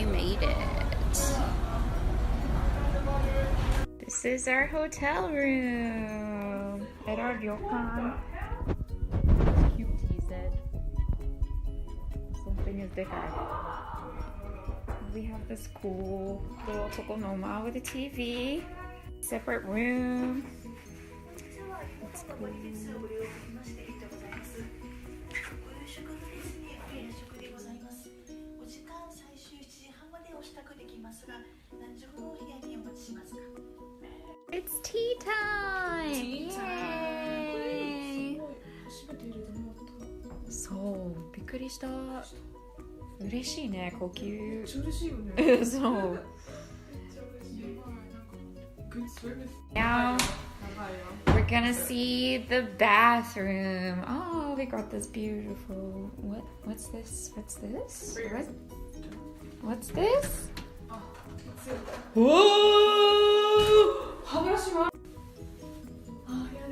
finally made it. This is our hotel room at our ryokan. Cute, he said. Something is different. We have this cool little tokonoma with a TV. Separate room. It's cool. It's tea time! Yay! そう、びっくりした。嬉しいね、高級。めっちゃ嬉しいよね。そう。Now we're gonna see the bathroom. Oh, we got this beautiful. What's this? What's this? What's this? Whoa!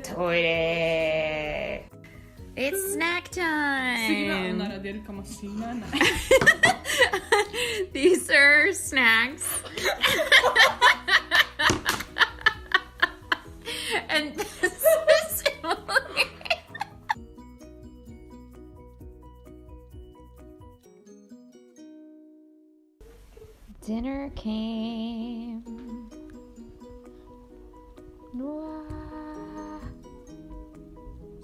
Toilet. It's snack time. These are snacks. And this is dinner came. Wow.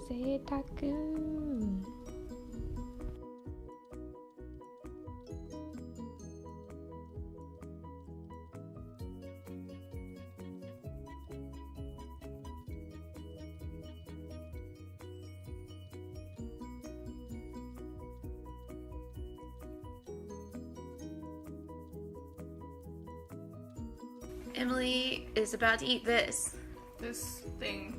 Seitaku. Emily is about to eat this. This thing.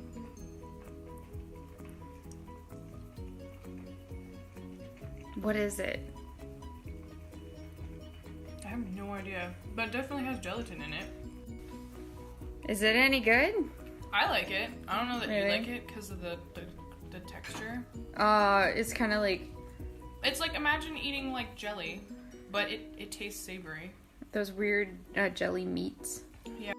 What is it? I have no idea, but it definitely has gelatin in it. Is it any good? I like it. I don't know that Really? you like it because of the texture. It's kind of like It's like, imagine eating like jelly, but it tastes savory. those weird jelly meats. Yeah.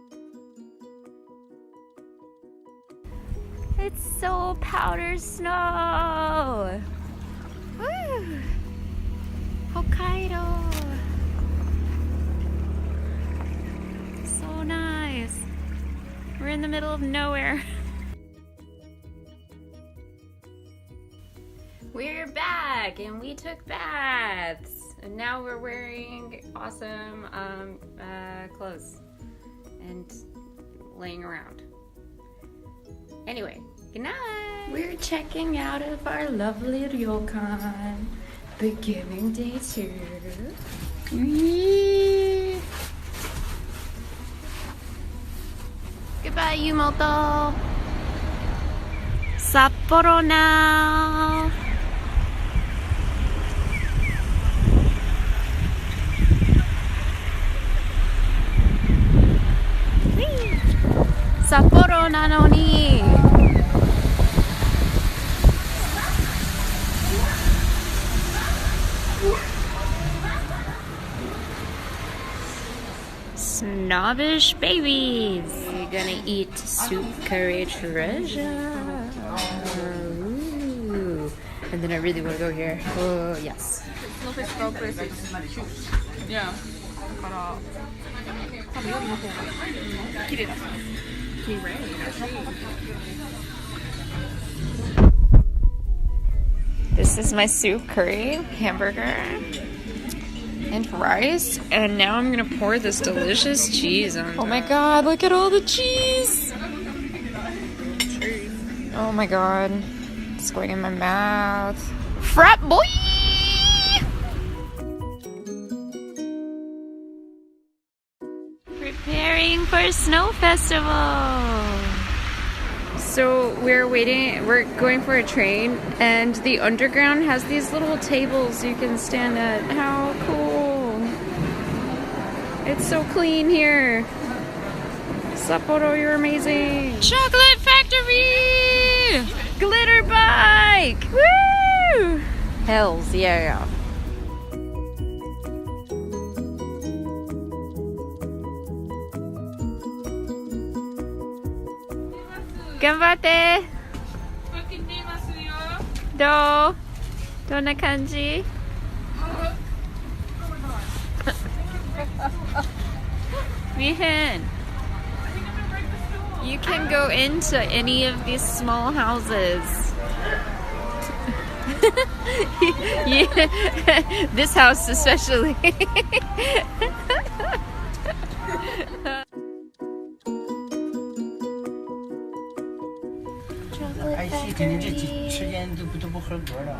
It's so powder snow. Woo! Hokkaido. So nice. We're in the middle of nowhere. We're back and we took baths. And now we're wearing awesome clothes and laying around. Anyway, good night. We're checking out of our lovely ryokan. Beginning day 2. Whee! Goodbye, Yumoto. Sapporo now. Sapporo なのに Snobbish babies. We're gonna eat soup curry treasure. Ooh. And then I really want to go here. Oh, yes. Yeah. This is my soup curry, hamburger, and rice. And now I'm gonna pour this delicious cheese on. Oh my god, look at all the cheese! Oh my god. It's going in my mouth. Frat boy! Preparing for Snow Festival! So we're going for a train, and the underground has these little tables you can stand at. How cool! It's so clean here. Sapporo, you're amazing. Chocolate factory! Glitter bike! Woo! Hells yeah. 頑張って。開けてますよ。どんな感じ？Mihin, you can go into any of these small houses. Yeah, this house especially. I see, 肯定这几时间都不合格的。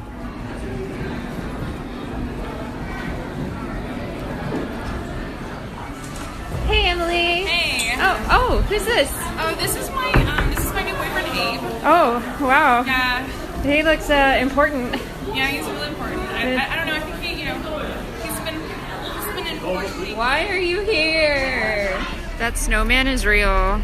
Hey, Emily. Hey. Oh, who's this? Oh, this is my new boyfriend Abe. Oh, wow. Yeah. He looks important. Yeah, he's really important. I don't know. I think he's been important. Why are you here? That snowman is real.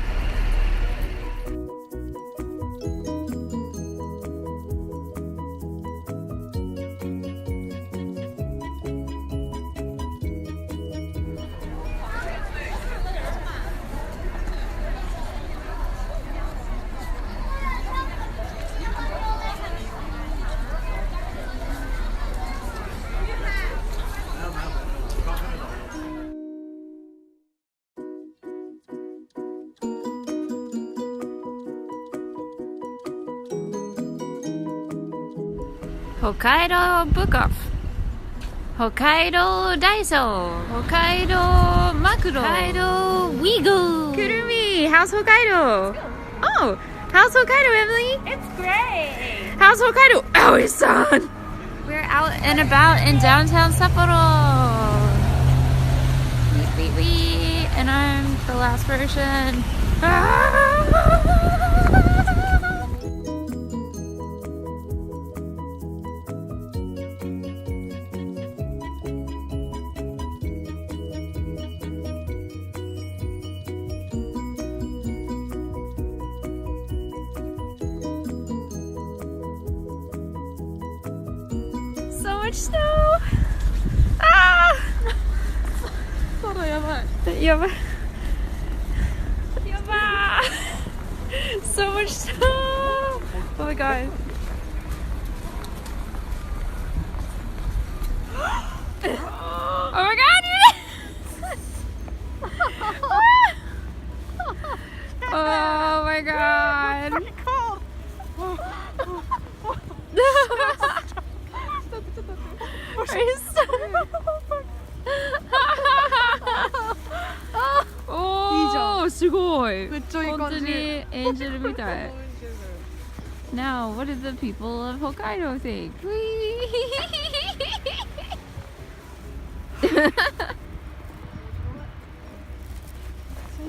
Hokkaido Book Off, Hokkaido Daiso, Hokkaido Makuro, Hokkaido Wigo. Kurumi, how's Hokkaido? Oh, how's Hokkaido, Emily? It's great. How's Hokkaido? Aoi-san! We're out and about in downtown Sapporo. Wee. And I'm the last version. So much snow! Ah! Yabai. So much snow! Oh my god. Oh my god! Oh my god! It's cold. Are you so... Oh, すごい。めっちゃいい感じ。本当にエンジェルみたい。Now, what do the people of Hokkaido think? Whee!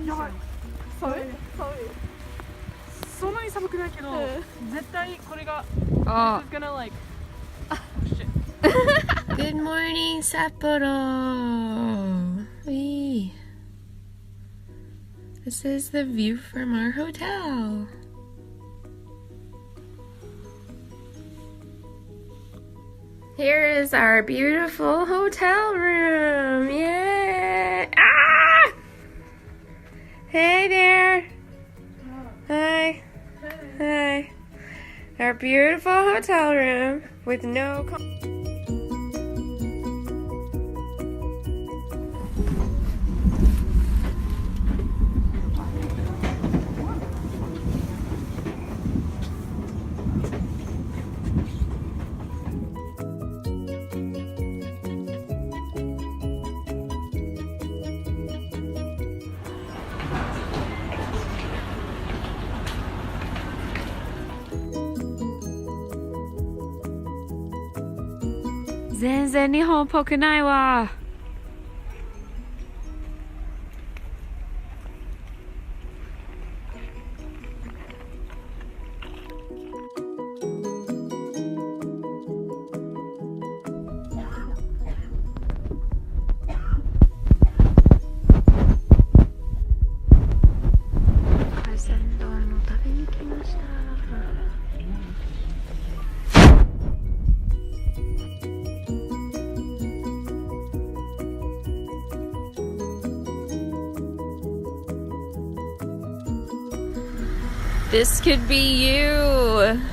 やばい。寒い。そんなに寒くないけど、絶対これが。Oh. This is gonna like. Good morning, Sapporo. Whee! This is the view from our hotel. Here is our beautiful hotel room. Yay! Ah! Hey there. Hi. Hi. Our beautiful hotel room with no... Zenzen Nihon poku nai wa. Kaisendon no tabe ni kimashita. This could be you.